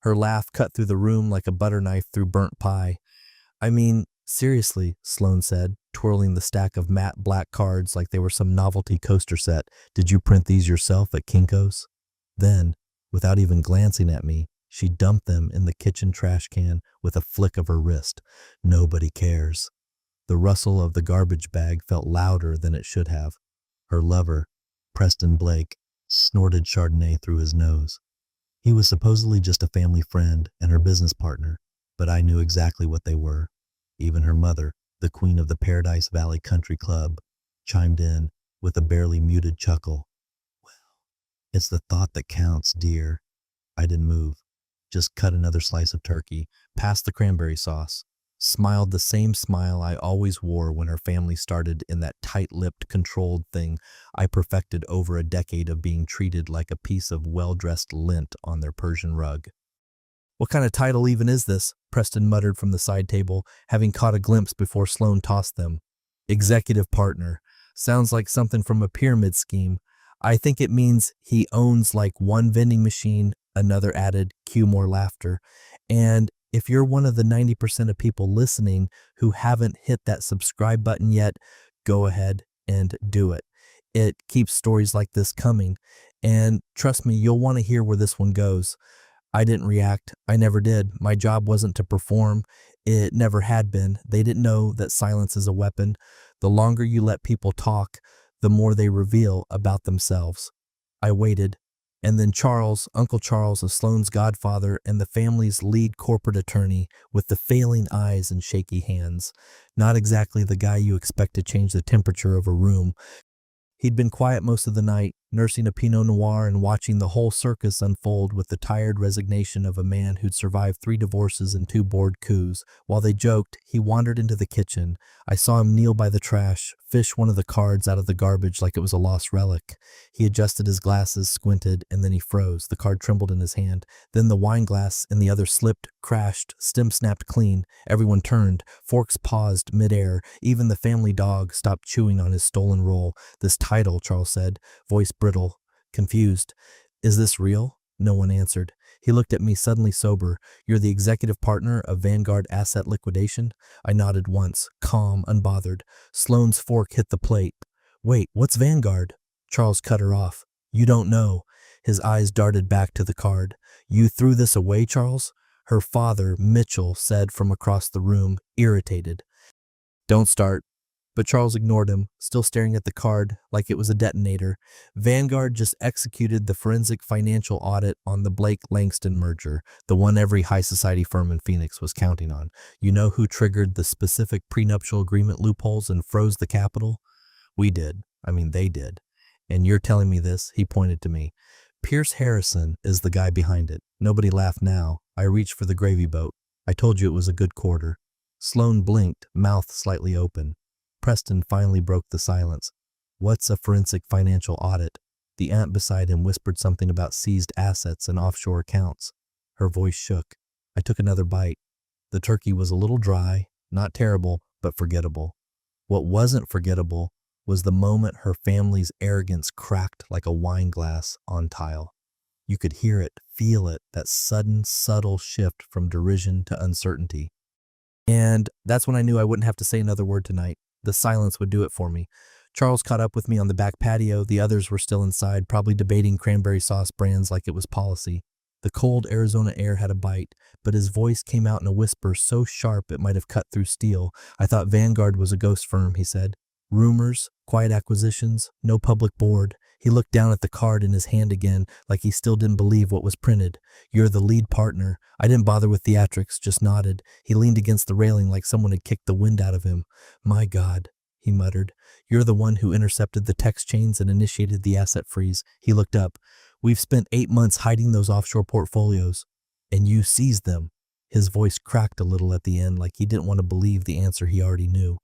Her laugh cut through the room like a butter knife through burnt pie. I mean, seriously, Sloane said, twirling the stack of matte black cards like they were some novelty coaster set. Did you print these yourself at Kinko's? Then, without even glancing at me, she dumped them in the kitchen trash can with a flick of her wrist. Nobody cares. The rustle of the garbage bag felt louder than it should have. Her lover, Preston Blake, snorted Chardonnay through his nose. He was supposedly just a family friend and her business partner, but I knew exactly what they were. Even her mother, the queen of the Paradise Valley Country Club, chimed in with a barely muted chuckle. Well, it's the thought that counts, dear. I didn't move. Just cut another slice of turkey, passed the cranberry sauce, smiled the same smile I always wore when her family started in that tight-lipped, controlled thing I perfected over a decade of being treated like a piece of well-dressed lint on their Persian rug. What kind of title even is this? Preston muttered from the side table, having caught a glimpse before Sloane tossed them. Executive partner. Sounds like something from a pyramid scheme. I think it means he owns like one vending machine, another added, cue more laughter. And if you're one of the 90% of people listening who haven't hit that subscribe button yet, go ahead and do it. It keeps stories like this coming. And trust me, you'll want to hear where this one goes. I didn't react. I never did. My job wasn't to perform. It never had been. They didn't know that silence is a weapon. The longer you let people talk, the more they reveal about themselves. I waited. And then Charles, Uncle Charles, of Sloane's godfather and the family's lead corporate attorney, with the failing eyes and shaky hands. Not exactly the guy you expect to change the temperature of a room. He'd been quiet most of the night, nursing a Pinot Noir and watching the whole circus unfold with the tired resignation of a man who'd survived 3 divorces and 2 board coups. While they joked, he wandered into the kitchen. I saw him kneel by the trash, fish one of the cards out of the garbage like it was a lost relic. He adjusted his glasses, squinted, and then he froze. The card trembled in his hand. Then the wine glass in the other slipped, crashed, stem snapped clean. Everyone turned. Forks paused midair. Even the family dog stopped chewing on his stolen roll. This title, Charles said, voice brittle, confused. Is this real? No one answered. He looked at me, suddenly sober. You're the executive partner of Vanguard Asset Liquidation? I nodded once, calm, unbothered. Sloane's fork hit the plate. Wait, what's Vanguard? Charles cut her off. You don't know. His eyes darted back to the card. You threw this away, Charles? Her father, Mitchell, said from across the room, irritated. Don't start. But Charles ignored him, still staring at the card like it was a detonator. Vanguard just executed the forensic financial audit on the Blake-Langston merger, the one every high society firm in Phoenix was counting on. You know who triggered the specific prenuptial agreement loopholes and froze the capital? We did. I mean, they did. And you're telling me this? He pointed to me. Pierce Harrison is the guy behind it. Nobody laughed now. I reached for the gravy boat. I told you it was a good quarter. Sloane blinked, mouth slightly open. Preston finally broke the silence. What's a forensic financial audit? The aunt beside him whispered something about seized assets and offshore accounts. Her voice shook. I took another bite. The turkey was a little dry, not terrible, but forgettable. What wasn't forgettable was the moment her family's arrogance cracked like a wine glass on tile. You could hear it, feel it, that sudden, subtle shift from derision to uncertainty. And that's when I knew I wouldn't have to say another word tonight. The silence would do it for me. Charles caught up with me on the back patio. The others were still inside, probably debating cranberry sauce brands like it was policy. The cold Arizona air had a bite, but his voice came out in a whisper so sharp it might have cut through steel. I thought Vanguard was a ghost firm, he said. Rumors, quiet acquisitions, no public board. He looked down at the card in his hand again, like he still didn't believe what was printed. You're the lead partner. I didn't bother with theatrics, just nodded. He leaned against the railing like someone had kicked the wind out of him. My God, he muttered. You're the one who intercepted the text chains and initiated the asset freeze. He looked up. We've spent 8 months hiding those offshore portfolios. And you seized them. His voice cracked a little at the end, like he didn't want to believe the answer he already knew.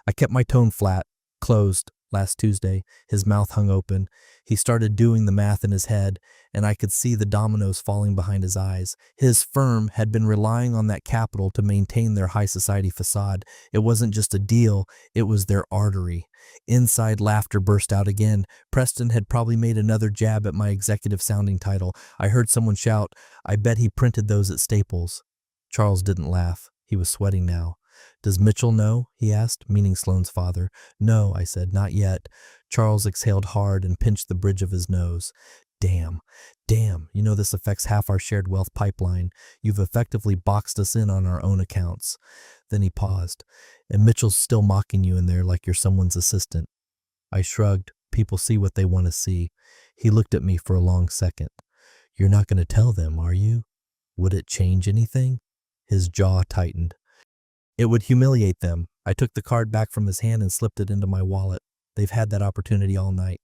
I kept my tone flat, closed. Last Tuesday, his mouth hung open. He started doing the math in his head, and I could see the dominoes falling behind his eyes. His firm had been relying on that capital to maintain their high society facade. It wasn't just a deal, it was their artery. Inside laughter burst out again. Preston had probably made another jab at my executive-sounding title. I heard someone shout, "I bet he printed those at Staples." Charles didn't laugh. He was sweating now. "Does Mitchell know?" he asked, meaning Sloane's father. "No," I said, "not yet." Charles exhaled hard and pinched the bridge of his nose. Damn. You know this affects half our shared wealth pipeline. You've effectively boxed us in on our own accounts." Then he paused. "And Mitchell's still mocking you in there like you're someone's assistant." I shrugged. People see what they want to see. He looked at me for a long second. "You're not going to tell them, are you? Would it change anything?" His jaw tightened. "It would humiliate them." I took the card back from his hand and slipped it into my wallet. They've had that opportunity all night.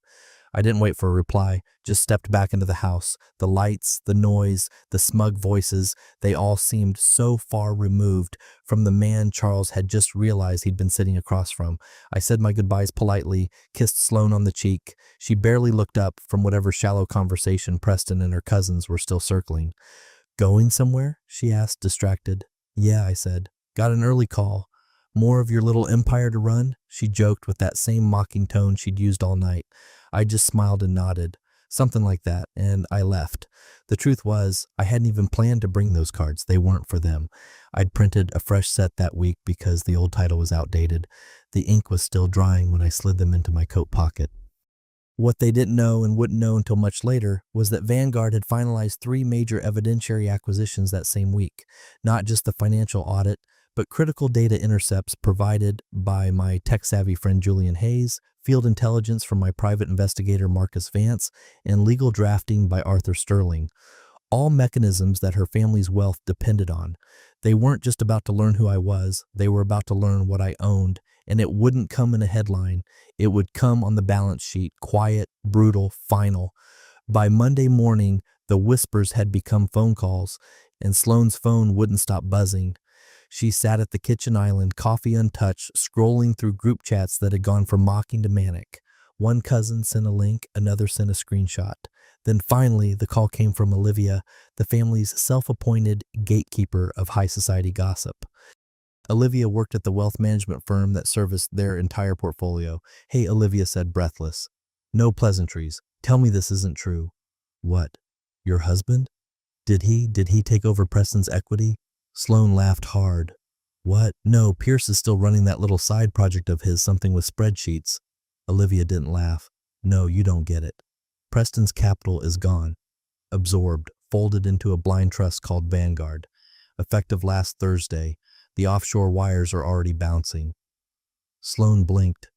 I didn't wait for a reply, just stepped back into the house. The lights, the noise, the smug voices, they all seemed so far removed from the man Charles had just realized he'd been sitting across from. I said my goodbyes politely, kissed Sloane on the cheek. She barely looked up from whatever shallow conversation Preston and her cousins were still circling. "Going somewhere?" she asked, distracted. "Yeah," I said. "Got an early call. More of your little empire to run?" She joked with that same mocking tone she'd used all night. I just smiled and nodded. Something like that, and I left. The truth was, I hadn't even planned to bring those cards. They weren't for them. I'd printed a fresh set that week because the old title was outdated. The ink was still drying when I slid them into my coat pocket. What they didn't know and wouldn't know until much later was that Vanguard had finalized 3 major evidentiary acquisitions that same week. Not just the financial audit, but critical data intercepts provided by my tech-savvy friend Julian Hayes, field intelligence from my private investigator Marcus Vance, and legal drafting by Arthur Sterling. All mechanisms that her family's wealth depended on. They weren't just about to learn who I was, they were about to learn what I owned, and it wouldn't come in a headline. It would come on the balance sheet, quiet, brutal, final. By Monday morning, the whispers had become phone calls, and Sloane's phone wouldn't stop buzzing. She sat at the kitchen island, coffee untouched, scrolling through group chats that had gone from mocking to manic. One cousin sent a link, another sent a screenshot. Then finally, the call came from Olivia, the family's self-appointed gatekeeper of high society gossip. Olivia worked at the wealth management firm that serviced their entire portfolio. "Hey," Olivia said, breathless. "No pleasantries. Tell me this isn't true." "What? Your husband? Did he take over Preston's equity?" Sloane laughed hard. "What? No, Pierce is still running that little side project of his, something with spreadsheets." Olivia didn't laugh. "No, you don't get it. Preston's capital is gone. Absorbed, folded into a blind trust called Vanguard. Effective last Thursday. The offshore wires are already bouncing." Sloane blinked.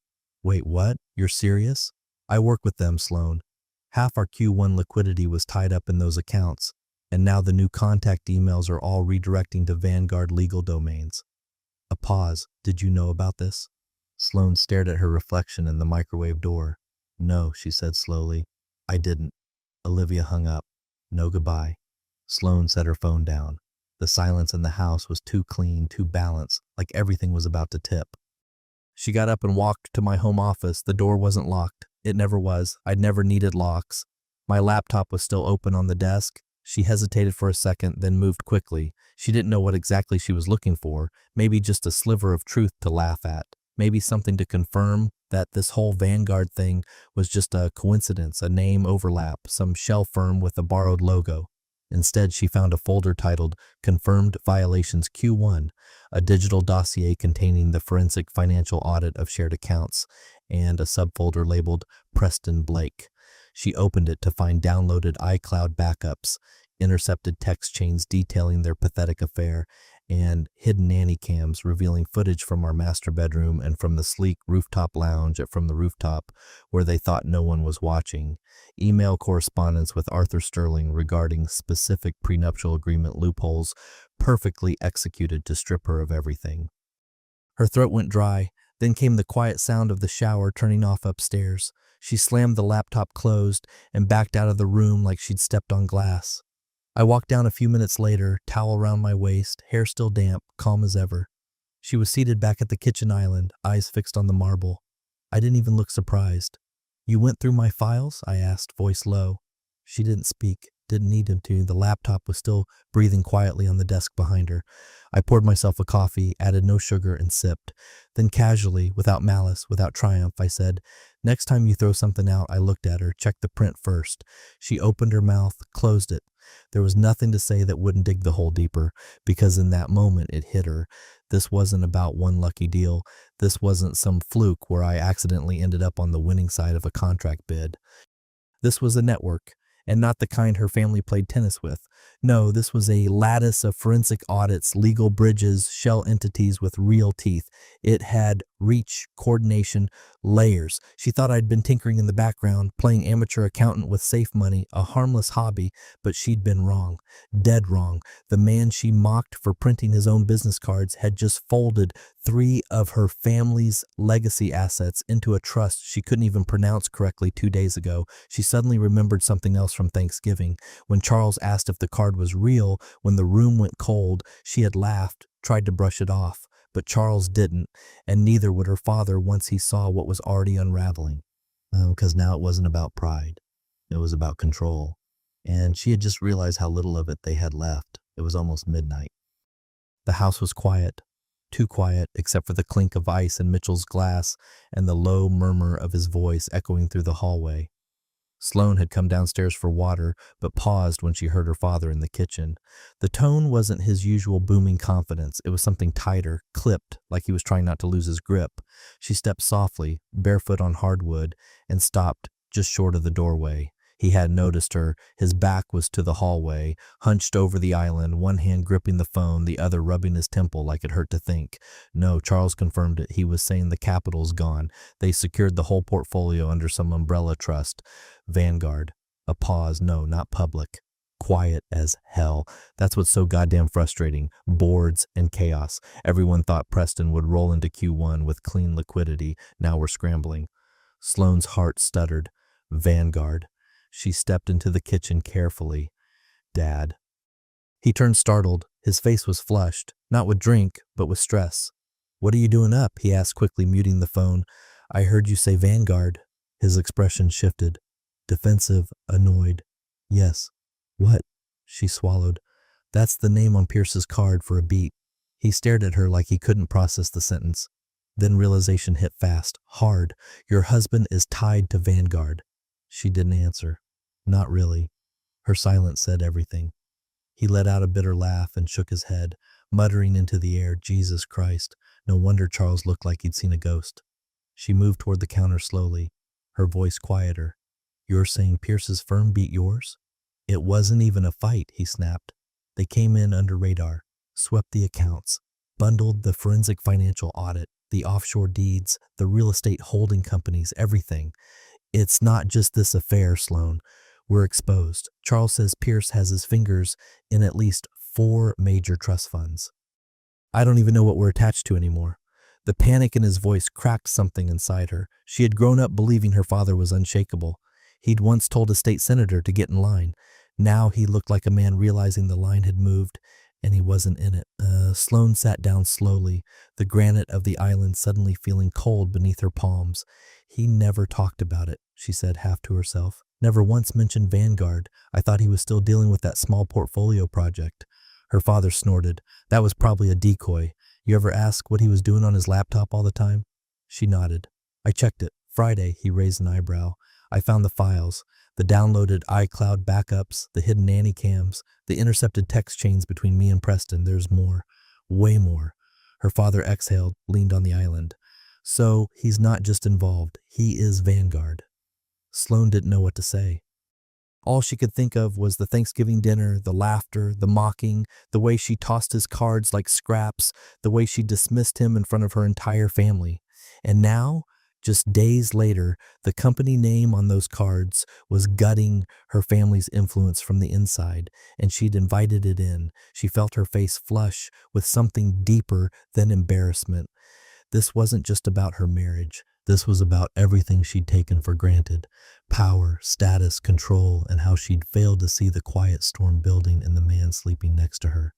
"Wait, what? You're serious?" "I work with them, Sloane. Half our Q1 liquidity was tied up in those accounts, and now the new contact emails are all redirecting to Vanguard legal domains." A pause. "Did you know about this?" Sloane stared at her reflection in the microwave door. "No," she said slowly. "I didn't." Olivia hung up. "No goodbye." Sloane set her phone down. The silence in the house was too clean, too balanced, like everything was about to tip. She got up and walked to my home office. The door wasn't locked. It never was. I'd never needed locks. My laptop was still open on the desk. She hesitated for a second, then moved quickly. She didn't know what exactly she was looking for. Maybe just a sliver of truth to laugh at. Maybe something to confirm that this whole Vanguard thing was just a coincidence, a name overlap, some shell firm with a borrowed logo. Instead, she found a folder titled Confirmed Violations Q1, a digital dossier containing the forensic financial audit of shared accounts, and a subfolder labeled Preston Blake. She opened it to find downloaded iCloud backups, intercepted text chains detailing their pathetic affair, and hidden nanny cams revealing footage from our master bedroom and from the sleek rooftop lounge from the rooftop where they thought no one was watching. Email correspondence with Arthur Sterling regarding specific prenuptial agreement loopholes perfectly executed to strip her of everything. Her throat went dry. Then came the quiet sound of the shower turning off upstairs. She slammed the laptop closed and backed out of the room like she'd stepped on glass. I walked down a few minutes later, towel around my waist, hair still damp, calm as ever. She was seated back at the kitchen island, eyes fixed on the marble. I didn't even look surprised. "You went through my files?" I asked, voice low. She didn't speak. Didn't need him to. The laptop was still breathing quietly on the desk behind her. I poured myself a coffee, added no sugar, and sipped. Then casually, without malice, without triumph, I said, "Next time you throw something out," I looked at her, "check the print first." She opened her mouth, closed it. There was nothing to say that wouldn't dig the hole deeper, because in that moment it hit her. This wasn't about one lucky deal. This wasn't some fluke where I accidentally ended up on the winning side of a contract bid. This was a network, and not the kind her family played tennis with. No, this was a lattice of forensic audits, legal bridges, shell entities with real teeth. It had reach, coordination, layers. She thought I'd been tinkering in the background, playing amateur accountant with safe money, a harmless hobby, but she'd been wrong. Dead wrong. The man she mocked for printing his own business cards had just folded 3 of her family's legacy assets into a trust she couldn't even pronounce correctly 2 days ago. She suddenly remembered something else from Thanksgiving. When Charles asked if the card was real, when the room went cold, she had laughed, tried to brush it off. But Charles didn't, and neither would her father once he saw what was already unraveling. Because now it wasn't about pride. It was about control. And she had just realized how little of it they had left. It was almost midnight. The house was quiet. Too quiet, except for the clink of ice in Mitchell's glass and the low murmur of his voice echoing through the hallway. Sloane had come downstairs for water, but paused when she heard her father in the kitchen. The tone wasn't his usual booming confidence. It was something tighter, clipped, like he was trying not to lose his grip. She stepped softly, barefoot on hardwood, and stopped just short of the doorway. He hadn't noticed her. His back was to the hallway, hunched over the island, one hand gripping the phone, the other rubbing his temple like it hurt to think. No, Charles confirmed it. He was saying the capital's gone. They secured the whole portfolio under some umbrella trust. Vanguard. A pause. No, not public. Quiet as hell. That's what's so goddamn frustrating. Boards and chaos. Everyone thought Preston would roll into Q1 with clean liquidity. Now we're scrambling. Sloane's heart stuttered. Vanguard. She stepped into the kitchen carefully. Dad. He turned startled. His face was flushed, not with drink, but with stress. "What are you doing up?" he asked, quickly muting the phone. "I heard you say Vanguard." His expression shifted. Defensive, annoyed. "Yes." "What?" She swallowed. "That's the name on Pierce's card for a beat." He stared at her like he couldn't process the sentence. Then realization hit fast, hard. "Your husband is tied to Vanguard." She didn't answer. Not really. Her silence said everything. He let out a bitter laugh and shook his head, muttering into the air, "Jesus Christ." No wonder Charles looked like he'd seen a ghost. She moved toward the counter slowly, her voice quieter. "You're saying Pierce's firm beat yours?" "It wasn't even a fight," he snapped. "They came in under radar, swept the accounts, bundled the forensic financial audit, the offshore deeds, the real estate holding companies, everything. It's not just this affair, Sloane. We're exposed. Charles says Pierce has his fingers in at least 4 major trust funds. I don't even know what we're attached to anymore." The panic in his voice cracked something inside her. She had grown up believing her father was unshakable. He'd once told a state senator to get in line. Now he looked like a man realizing the line had moved, and he wasn't in it. Sloane sat down slowly, the granite of the island suddenly feeling cold beneath her palms. "He never talked about it," she said half to herself. "Never once mentioned Vanguard. I thought he was still dealing with that small portfolio project." Her father snorted. "That was probably a decoy. You ever ask what he was doing on his laptop all the time?" She nodded. "I checked it. Friday." He raised an eyebrow. "I found the files. The downloaded iCloud backups, the hidden nanny cams, the intercepted text chains between me and Preston. There's more. Way more." Her father exhaled, leaned on the island. "So he's not just involved. He is Vanguard." Sloane didn't know what to say. All she could think of was the Thanksgiving dinner, the laughter, the mocking, the way she tossed his cards like scraps, the way she dismissed him in front of her entire family. And now, just days later, the company name on those cards was gutting her family's influence from the inside, and she'd invited it in. She felt her face flush with something deeper than embarrassment. This wasn't just about her marriage. This was about everything she'd taken for granted. Power, status, control, and how she'd failed to see the quiet storm building in the man sleeping next to her.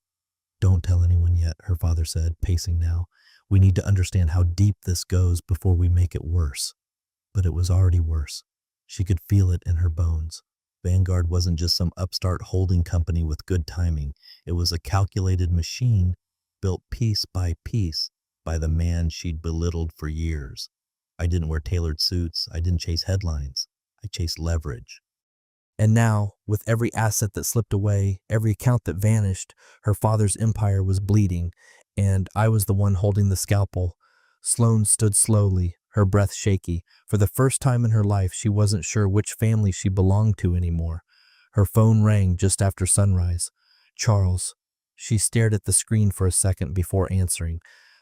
"Don't tell anyone yet," her father said, pacing now. "We need to understand how deep this goes before we make it worse." But it was already worse. She could feel it in her bones. Vanguard wasn't just some upstart holding company with good timing. It was a calculated machine built piece by piece by the man she'd belittled for years. I didn't wear tailored suits. I didn't chase headlines. I chased leverage. And now, with every asset that slipped away, every account that vanished, her father's empire was bleeding, and I was the one holding the scalpel. Sloane stood slowly, her breath shaky. For the first time in her life, she wasn't sure which family she belonged to anymore. Her phone rang just after sunrise. Charles. She stared at the screen for a second before answering.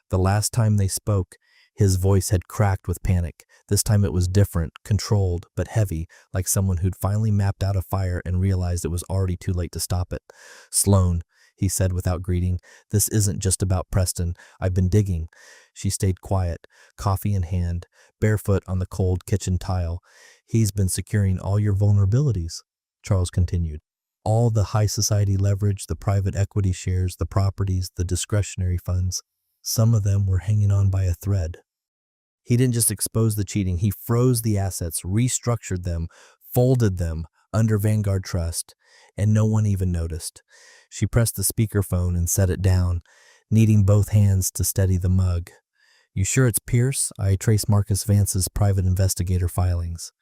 The last time they spoke, his voice had cracked with panic. This time it was different, controlled, but heavy, like someone who'd finally mapped out a fire and realized it was already too late to stop it. Sloane, he said without greeting, this isn't just about Preston. I've been digging. She stayed quiet, coffee in hand, barefoot on the cold kitchen tile. He's been securing all your vulnerabilities, Charles continued. All the high society leverage, the private equity shares, the properties, the discretionary funds. Some of them were hanging on by a thread. He didn't just expose the cheating, he froze the assets, restructured them, folded them under Vanguard Trust, and no one even noticed. She pressed the speakerphone and set it down, needing both hands to steady the mug. You sure it's Pierce? I traced Marcus Vance's private investigator filings.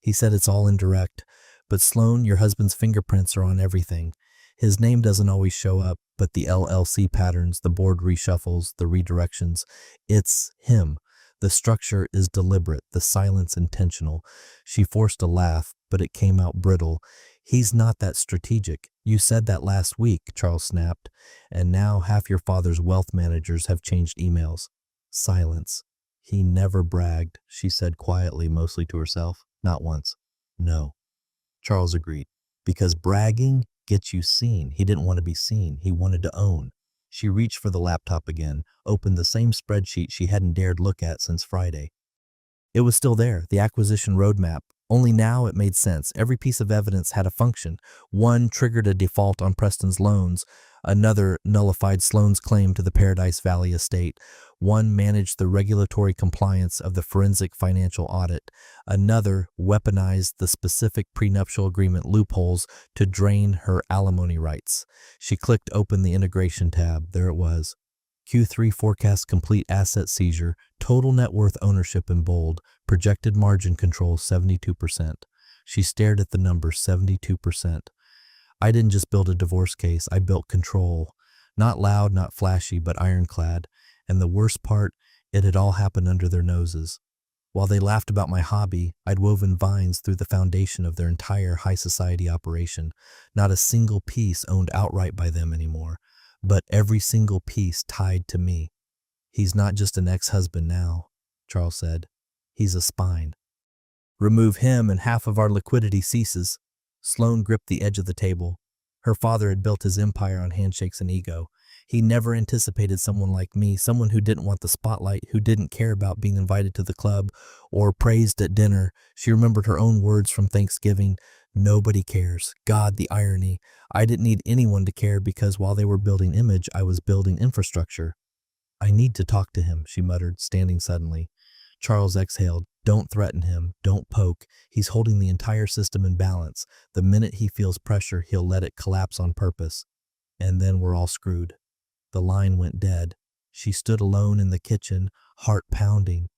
He said it's all indirect, but Sloane, your husband's fingerprints are on everything. His name doesn't always show up, but the LLC patterns, the board reshuffles, the redirections, it's him. The structure is deliberate, the silence intentional. She forced a laugh, but it came out brittle. He's not that strategic. You said that last week, Charles snapped. And now half your father's wealth managers have changed emails. Silence. He never bragged, she said quietly, mostly to herself. Not once. No. Charles agreed. Because bragging gets you seen. He didn't want to be seen. He wanted to own. She reached for the laptop again, opened the same spreadsheet she hadn't dared look at since Friday. It was still there, the acquisition roadmap. Only now it made sense. Every piece of evidence had a function. One triggered a default on Preston's loans. Another nullified Sloane's claim to the Paradise Valley estate. One managed the regulatory compliance of the forensic financial audit. Another weaponized the specific prenuptial agreement loopholes to drain her alimony rights. She clicked open the integration tab. There it was. Q3 forecast complete asset seizure, total net worth ownership in bold, projected margin control 72%. She stared at the number 72%. I didn't just build a divorce case, I built control. Not loud, not flashy, but ironclad. And the worst part, it had all happened under their noses. While they laughed about my hobby, I'd woven vines through the foundation of their entire high society operation. Not a single piece owned outright by them anymore, but every single piece tied to me. He's not just an ex-husband now, Charles said. He's a spine. Remove him and half of our liquidity ceases. Sloane gripped the edge of the table. Her father had built his empire on handshakes and ego. He never anticipated someone like me, someone who didn't want the spotlight, who didn't care about being invited to the club or praised at dinner. She remembered her own words from Thanksgiving. Nobody cares. God, the irony. I didn't need anyone to care because while they were building image, I was building infrastructure. I need to talk to him, she muttered, standing suddenly. Charles exhaled. Don't threaten him. Don't poke. He's holding the entire system in balance. The minute he feels pressure, he'll let it collapse on purpose. And then we're all screwed. The line went dead. She stood alone in the kitchen, heart pounding.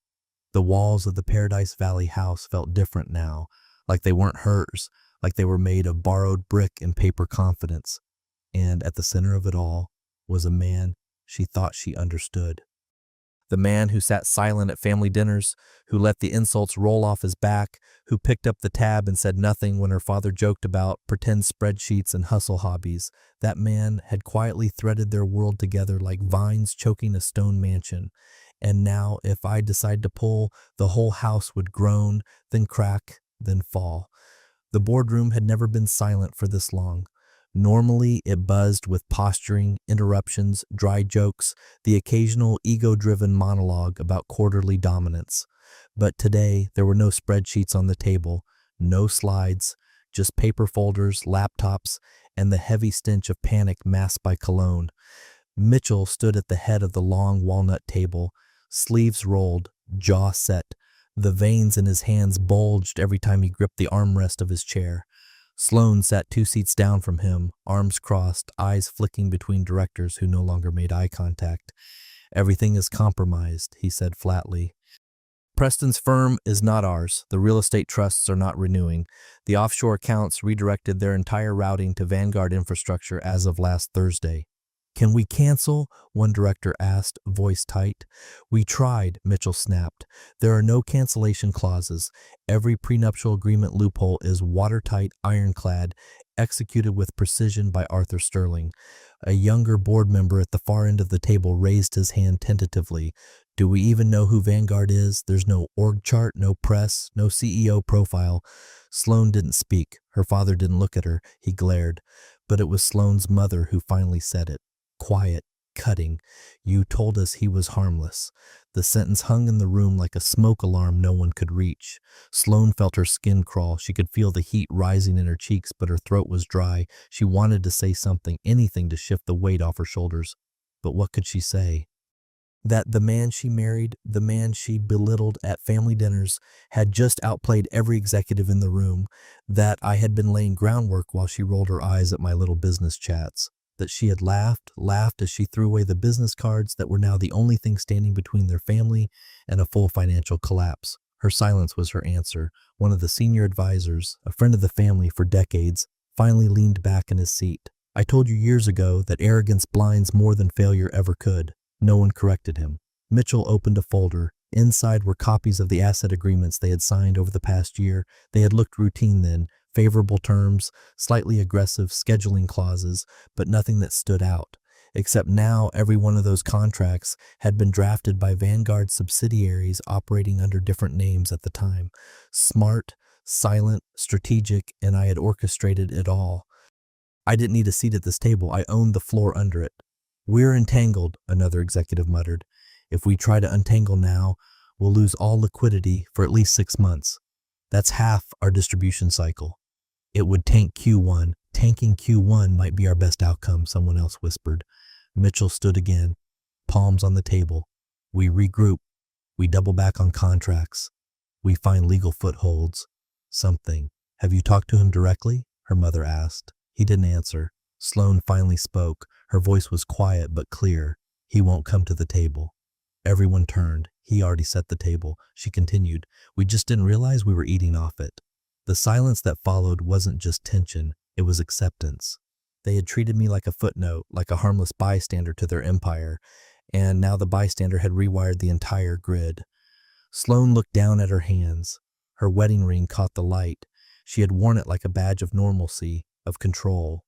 The walls of the Paradise Valley house felt different now, like they weren't hers, like they were made of borrowed brick and paper confidence. And at the center of it all was a man she thought she understood. The man who sat silent at family dinners, who let the insults roll off his back, who picked up the tab and said nothing when her father joked about pretend spreadsheets and hustle hobbies. That man had quietly threaded their world together like vines choking a stone mansion. And now, if I decide to pull, the whole house would groan, then crack, then fall. The boardroom had never been silent for this long. Normally, it buzzed with posturing, interruptions, dry jokes, the occasional ego-driven monologue about quarterly dominance. But today, there were no spreadsheets on the table, no slides, just paper folders, laptops, and the heavy stench of panic masked by cologne. Mitchell stood at the head of the long walnut table, sleeves rolled, jaw set. The veins in his hands bulged every time he gripped the armrest of his chair. Sloan sat 2 seats down from him, arms crossed, eyes flicking between directors who no longer made eye contact. Everything is compromised, he said flatly. Preston's firm is not ours. The real estate trusts are not renewing. The offshore accounts redirected their entire routing to Vanguard infrastructure as of last Thursday. Can we cancel? One director asked, voice tight. We tried, Mitchell snapped. There are no cancellation clauses. Every prenuptial agreement loophole is watertight, ironclad, executed with precision by Arthur Sterling. A younger board member at the far end of the table raised his hand tentatively. Do we even know who Vanguard is? There's no org chart, no press, no CEO profile. Sloan didn't speak. Her father didn't look at her. He glared. But it was Sloan's mother who finally said it. Quiet, cutting. You told us he was harmless. The sentence hung in the room like a smoke alarm no one could reach. Sloan felt her skin crawl. She could feel the heat rising in her cheeks, but her throat was dry. She wanted to say something, anything to shift the weight off her shoulders. But what could she say? That the man she married, the man she belittled at family dinners, had just outplayed every executive in the room, that I had been laying groundwork while she rolled her eyes at my little business chats, that she had laughed as she threw away the business cards that were now the only thing standing between their family and a full financial collapse. Her silence was her answer. One of the senior advisors, a friend of the family for decades, finally leaned back in his seat. I told you years ago that arrogance blinds more than failure ever could. No one corrected him. Mitchell opened a folder. Inside were copies of the asset agreements they had signed over the past year. They had looked routine then, favorable terms, slightly aggressive scheduling clauses, but nothing that stood out. Except now every one of those contracts had been drafted by Vanguard subsidiaries operating under different names at the time. Smart, silent, strategic, and I had orchestrated it all. I didn't need a seat at this table. I owned the floor under it. We're entangled, another executive muttered. If we try to untangle now, we'll lose all liquidity for at least 6 months. That's half our distribution cycle. It would tank Q1. Tanking Q1 might be our best outcome, someone else whispered. Mitchell stood again, palms on the table. We regroup. We double back on contracts. We find legal footholds. Something. Have you talked to him directly? Her mother asked. He didn't answer. Sloan finally spoke. Her voice was quiet but clear. He won't come to the table. Everyone turned. He already set the table. She continued. We just didn't realize we were eating off it. The silence that followed wasn't just tension. It was acceptance. They had treated me like a footnote, like a harmless bystander to their empire, and now the bystander had rewired the entire grid. Sloan looked down at her hands. Her wedding ring caught the light. She had worn it like a badge of normalcy, of control.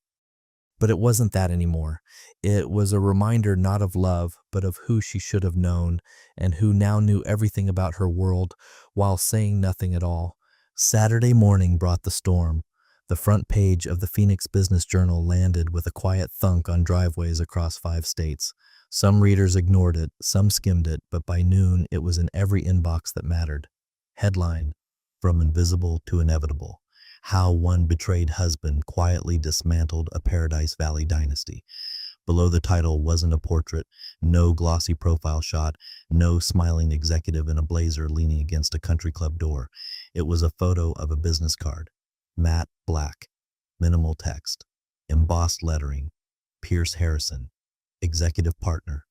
But it wasn't that anymore. It was a reminder not of love, but of who she should have known, and who now knew everything about her world while saying nothing at all. Saturday morning brought the storm. The front page of the Phoenix Business Journal landed with a quiet thunk on driveways across 5 states. Some readers ignored it, some skimmed it, but by noon it was in every inbox that mattered. Headline: From Invisible to Inevitable. How one betrayed husband quietly dismantled a Paradise Valley dynasty. Below the title wasn't a portrait, no glossy profile shot, no smiling executive in a blazer leaning against a country club door. It was a photo of a business card. Matte black, minimal text, embossed lettering, Pierce Harrison, executive partner,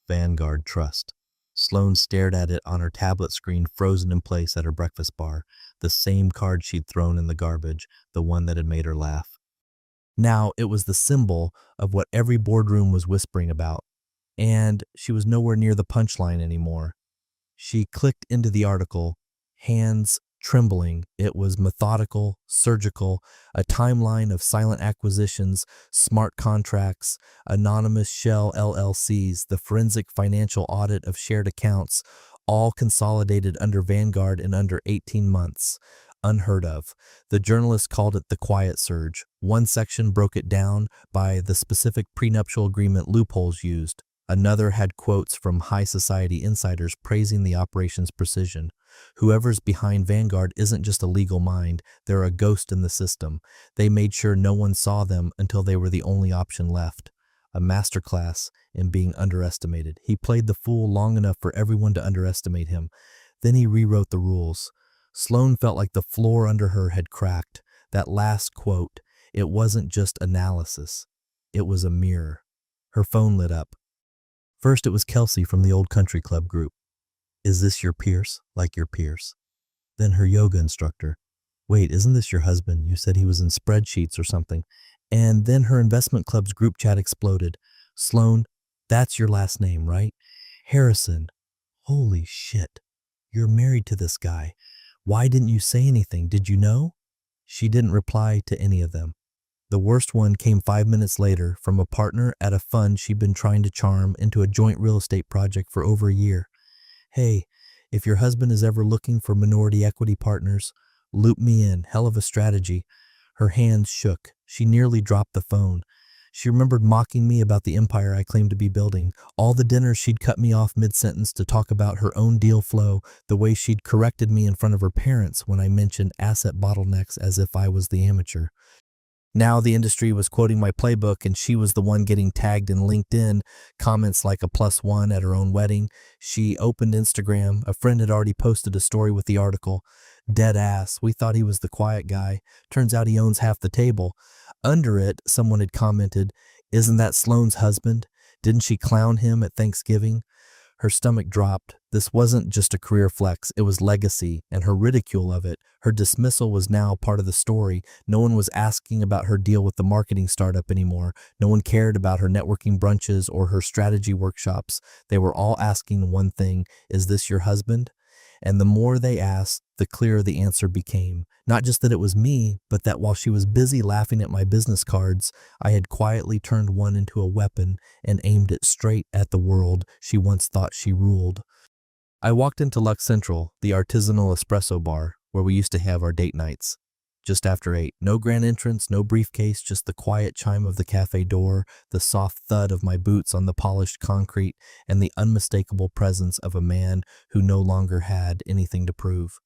Vanguard Trust. Sloan stared at it on her tablet screen, frozen in place at her breakfast bar, the same card she'd thrown in the garbage, the one that had made her laugh. Now it was the symbol of what every boardroom was whispering about, and she was nowhere near the punchline anymore. She clicked into the article, hands trembling. It was methodical, surgical, a timeline of silent acquisitions, smart contracts, anonymous shell LLCs, the forensic financial audit of shared accounts, all consolidated under Vanguard in under 18 months. Unheard of. The journalist called it the quiet surge. One section broke it down by the specific prenuptial agreement loopholes used. Another had quotes from high society insiders praising the operation's precision. Whoever's behind Vanguard isn't just a legal mind, they're a ghost in the system. They made sure no one saw them until they were the only option left. A masterclass in being underestimated. He played the fool long enough for everyone to underestimate him. Then he rewrote the rules. Sloan felt like the floor under her had cracked. That last quote, it wasn't just analysis. It was a mirror. Her phone lit up. First, it was Kelsey from the old country club group. Is this your Pierce? Like your Pierce. Then her yoga instructor. Wait, isn't this your husband? You said he was in spreadsheets or something. And then her investment club's group chat exploded. Sloan, that's your last name, right? Harrison. Holy shit. You're married to this guy. Why didn't you say anything? Did you know? She didn't reply to any of them. The worst one came 5 minutes later from a partner at a fund she'd been trying to charm into a joint real estate project for over a year. Hey, if your husband is ever looking for minority equity partners, loop me in. Hell of a strategy. Her hands shook. She nearly dropped the phone. She remembered mocking me about the empire I claimed to be building, all the dinners she'd cut me off mid-sentence to talk about her own deal flow, the way she'd corrected me in front of her parents when I mentioned asset bottlenecks as if I was the amateur. Now the industry was quoting my playbook and she was the one getting tagged in LinkedIn, comments like a +1 at her own wedding. She opened Instagram. A friend had already posted a story with the article. Dead ass. We thought he was the quiet guy. Turns out he owns half the table. Under it, someone had commented, isn't that Sloane's husband? Didn't she clown him at Thanksgiving? Her stomach dropped. This wasn't just a career flex, it was legacy, and her ridicule of it, her dismissal was now part of the story. No one was asking about her deal with the marketing startup anymore. No one cared about her networking brunches or her strategy workshops. They were all asking one thing, is this your husband? And the more they asked, the clearer the answer became. Not just that it was me, but that while she was busy laughing at my business cards, I had quietly turned one into a weapon and aimed it straight at the world she once thought she ruled. I walked into Lux Central, the artisanal espresso bar, where we used to have our date nights. Just after 8, no grand entrance, no briefcase, just the quiet chime of the cafe door, the soft thud of my boots on the polished concrete, and the unmistakable presence of a man who no longer had anything to prove.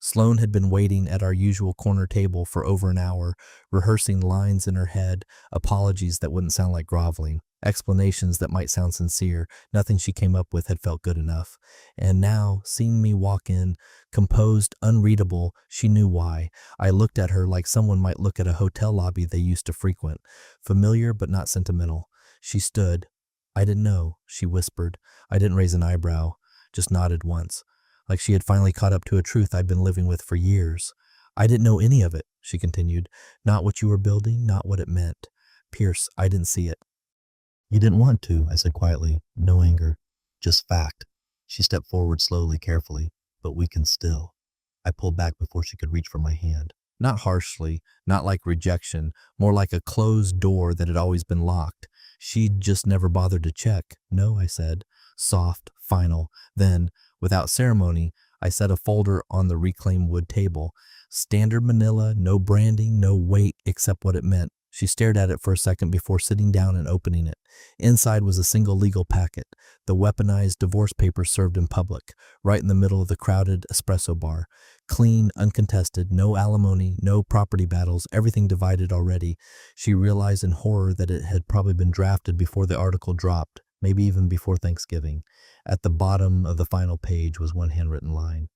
Sloan had been waiting at our usual corner table for over an hour, rehearsing lines in her head, apologies that wouldn't sound like groveling, explanations that might sound sincere. Nothing she came up with had felt good enough. And now, seeing me walk in, composed, unreadable, she knew why. I looked at her like someone might look at a hotel lobby they used to frequent, familiar but not sentimental. She stood. I didn't know, she whispered. I didn't raise an eyebrow, just nodded once. Like she had finally caught up to a truth I'd been living with for years. I didn't know any of it, she continued. Not what you were building, not what it meant. Pierce, I didn't see it. You didn't want to, I said quietly. No anger, just fact. She stepped forward slowly, carefully, but we can still. I pulled back before she could reach for my hand. Not harshly, not like rejection, more like a closed door that had always been locked. She'd just never bothered to check. No, I said. Soft, final. Then, without ceremony, I set a folder on the reclaimed wood table. Standard manila, no branding, no weight except what it meant. She stared at it for a second before sitting down and opening it. Inside was a single legal packet, the weaponized divorce papers served in public, right in the middle of the crowded espresso bar. Clean, uncontested, no alimony, no property battles, everything divided already. She realized in horror that it had probably been drafted before the article dropped, maybe even before Thanksgiving. At the bottom of the final page was one handwritten line.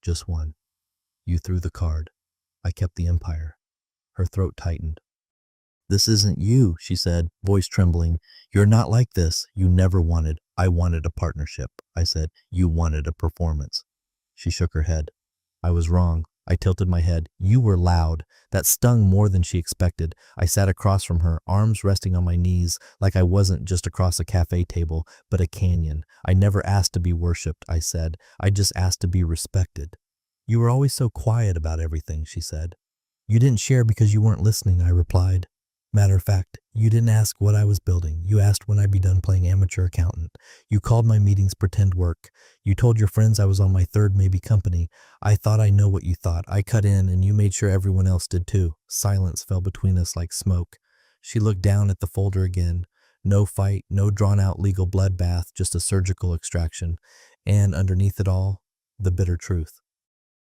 Just one. You threw the card. I kept the empire. Her throat tightened. This isn't you, she said, voice trembling. You're not like this. You never wanted. I wanted a partnership. I said, you wanted a performance. She shook her head. I was wrong. I tilted my head. You were loud. That stung more than she expected. I sat across from her, arms resting on my knees, like I wasn't just across a cafe table, but a canyon. I never asked to be worshipped, I said. I just asked to be respected. You were always so quiet about everything, she said. You didn't share because you weren't listening, I replied. Matter of fact, you didn't ask what I was building. You asked when I'd be done playing amateur accountant. You called my meetings pretend work. You told your friends I was on my third maybe company. I thought I know what you thought. I cut in and you made sure everyone else did too. Silence fell between us like smoke. She looked down at the folder again. No fight, no drawn-out legal bloodbath, just a surgical extraction. And underneath it all, the bitter truth.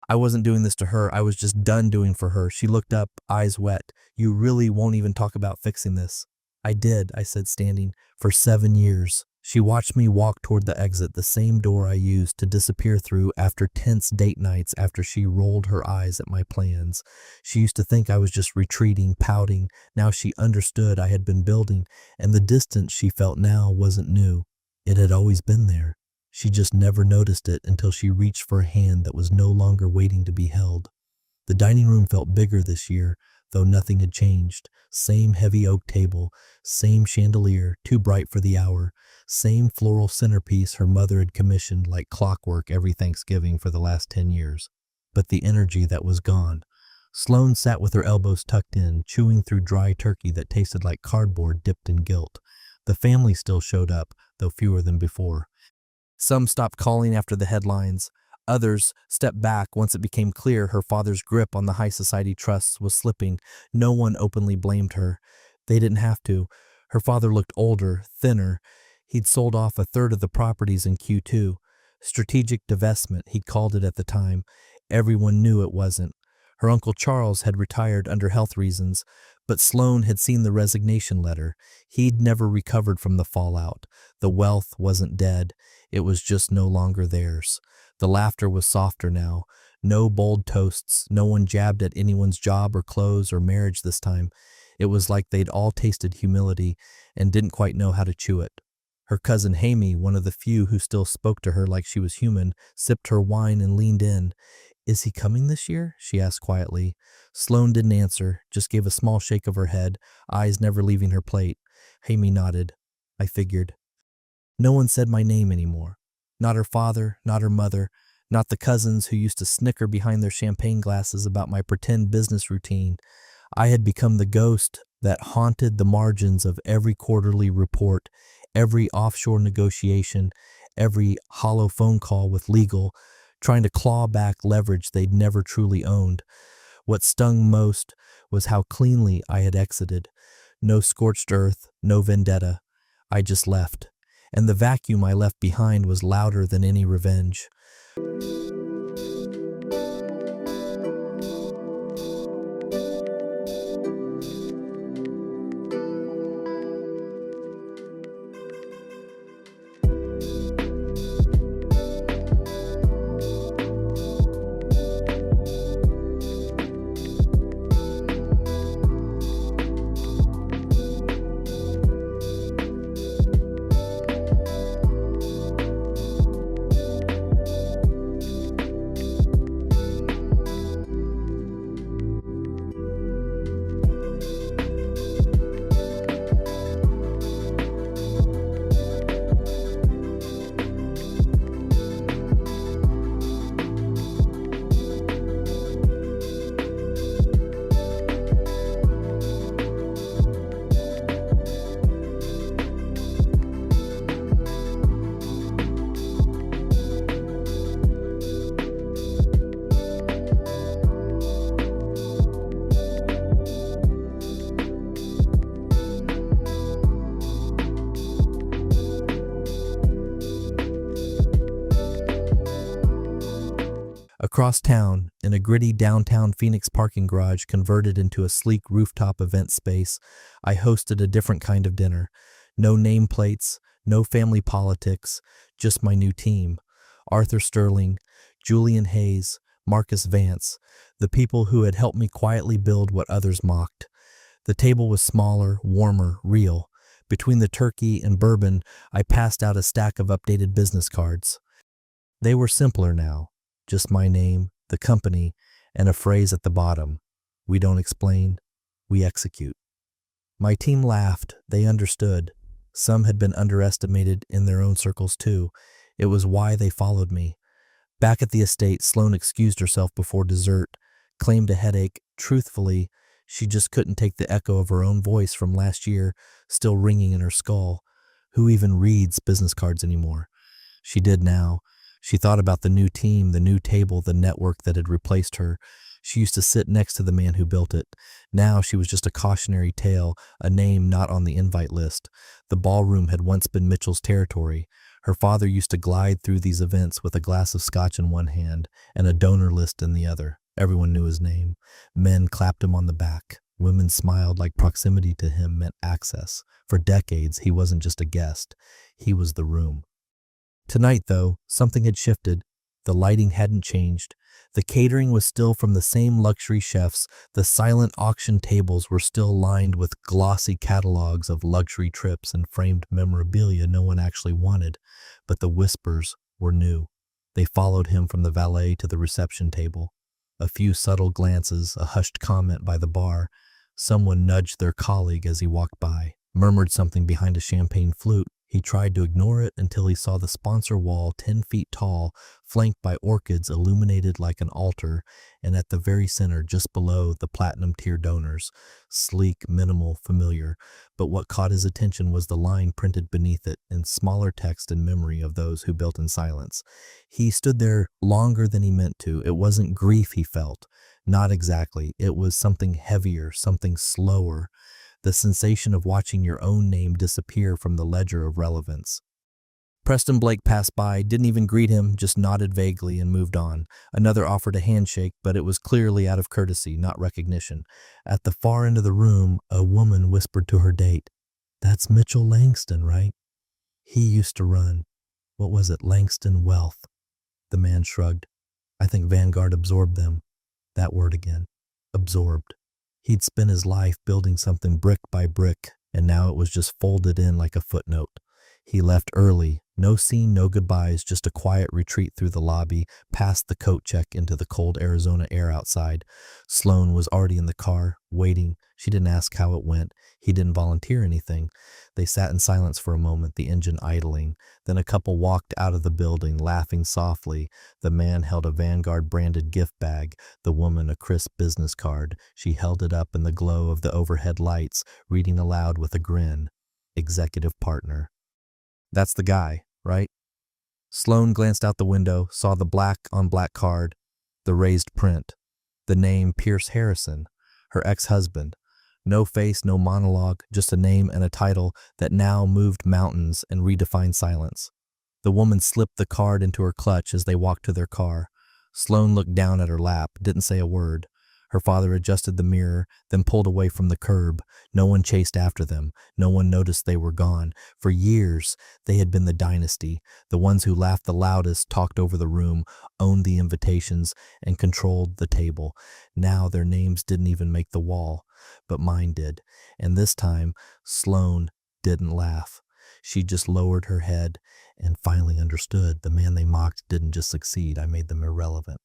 I wasn't doing this to her. I was just done doing for her. She looked up, eyes wet. You really won't even talk about fixing this. I did, I said, standing. For 7 years. She watched me walk toward the exit, the same door I used to disappear through after tense date nights after she rolled her eyes at my plans. She used to think I was just retreating, pouting. Now she understood I had been building, and the distance she felt now wasn't new. It had always been there. She just never noticed it until she reached for a hand that was no longer waiting to be held. The dining room felt bigger this year, though nothing had changed. Same heavy oak table, same chandelier, too bright for the hour, same floral centerpiece her mother had commissioned like clockwork every Thanksgiving for the last 10 years. But the energy that was gone. Sloane sat with her elbows tucked in, chewing through dry turkey that tasted like cardboard dipped in guilt. The family still showed up, though fewer than before. Some stopped calling after the headlines. Others stepped back once it became clear her father's grip on the high society trusts was slipping. No one openly blamed her. They didn't have to. Her father looked older, thinner. He'd sold off a third of the properties in Q2. Strategic divestment, he'd called it at the time. Everyone knew it wasn't. Her Uncle Charles had retired under health reasons, but Sloane had seen the resignation letter. He'd never recovered from the fallout. The wealth wasn't dead. It was just no longer theirs. The laughter was softer now. No bold toasts. No one jabbed at anyone's job or clothes or marriage this time. It was like they'd all tasted humility and didn't quite know how to chew it. Her cousin Hamie, one of the few who still spoke to her like she was human, sipped her wine and leaned in. "Is he coming this year?" she asked quietly. Sloane didn't answer, just gave a small shake of her head, eyes never leaving her plate. Hamie nodded. I figured. No one said my name anymore. Not her father, not her mother, not the cousins who used to snicker behind their champagne glasses about my pretend business routine. I had become the ghost that haunted the margins of every quarterly report, every offshore negotiation, every hollow phone call with legal, trying to claw back leverage they'd never truly owned. What stung most was how cleanly I had exited. No scorched earth, no vendetta. I just left. And the vacuum I left behind was louder than any revenge. Across town, in a gritty downtown Phoenix parking garage converted into a sleek rooftop event space, I hosted a different kind of dinner. No nameplates, no family politics, just my new team. Arthur Sterling, Julian Hayes, Marcus Vance, the people who had helped me quietly build what others mocked. The table was smaller, warmer, real. Between the turkey and bourbon, I passed out a stack of updated business cards. They were simpler now. Just my name, the company, and a phrase at the bottom. We don't explain, we execute. My team laughed. They understood. Some had been underestimated in their own circles too. It was why they followed me. Back at the estate, Sloane excused herself before dessert, claimed a headache. Truthfully, she just couldn't take the echo of her own voice from last year still ringing in her skull. Who even reads business cards anymore? She did now. She thought about the new team, the new table, the network that had replaced her. She used to sit next to the man who built it. Now she was just a cautionary tale, a name not on the invite list. The ballroom had once been Mitchell's territory. Her father used to glide through these events with a glass of scotch in one hand and a donor list in the other. Everyone knew his name. Men clapped him on the back. Women smiled like proximity to him meant access. For decades, he wasn't just a guest. He was the room. Tonight, though, something had shifted. The lighting hadn't changed. The catering was still from the same luxury chefs. The silent auction tables were still lined with glossy catalogs of luxury trips and framed memorabilia no one actually wanted. But the whispers were new. They followed him from the valet to the reception table. A few subtle glances, a hushed comment by the bar. Someone nudged their colleague as he walked by, murmured something behind a champagne flute. He tried to ignore it until he saw the sponsor wall 10 feet tall, flanked by orchids illuminated like an altar, and at the very center, just below, the platinum-tier donors. Sleek, minimal, familiar. But what caught his attention was the line printed beneath it in smaller text in memory of those who built in silence. He stood there longer than he meant to. It wasn't grief he felt. Not exactly. It was something heavier, something slower. The sensation of watching your own name disappear from the ledger of relevance. Preston Blake passed by, didn't even greet him, just nodded vaguely and moved on. Another offered a handshake, but it was clearly out of courtesy, not recognition. At the far end of the room, a woman whispered to her date, "That's Mitchell Langston, right? He used to run, what was it, Langston Wealth." The man shrugged. "I think Vanguard absorbed them." That word again. Absorbed. He'd spent his life building something brick by brick, and now it was just folded in like a footnote. He left early. No scene, no goodbyes, just a quiet retreat through the lobby, past the coat check into the cold Arizona air outside. Sloan was already in the car, waiting. She didn't ask how it went. He didn't volunteer anything. They sat in silence for a moment, the engine idling. Then a couple walked out of the building, laughing softly. The man held a Vanguard-branded gift bag, the woman a crisp business card. She held it up in the glow of the overhead lights, reading aloud with a grin. Executive partner. "That's the guy, right?" Sloan glanced out the window, saw the black-on-black card, the raised print, the name Pierce Harrison, her ex-husband. No face, no monologue, just a name and a title that now moved mountains and redefined silence. The woman slipped the card into her clutch as they walked to their car. Sloan looked down at her lap, didn't say a word. Her father adjusted the mirror, then pulled away from the curb. No one chased after them. No one noticed they were gone. For years, they had been the dynasty, the ones who laughed the loudest, talked over the room, owned the invitations, and controlled the table. Now their names didn't even make the wall, but mine did. And this time, Sloan didn't laugh. She just lowered her head and finally understood. The man they mocked didn't just succeed, I made them irrelevant.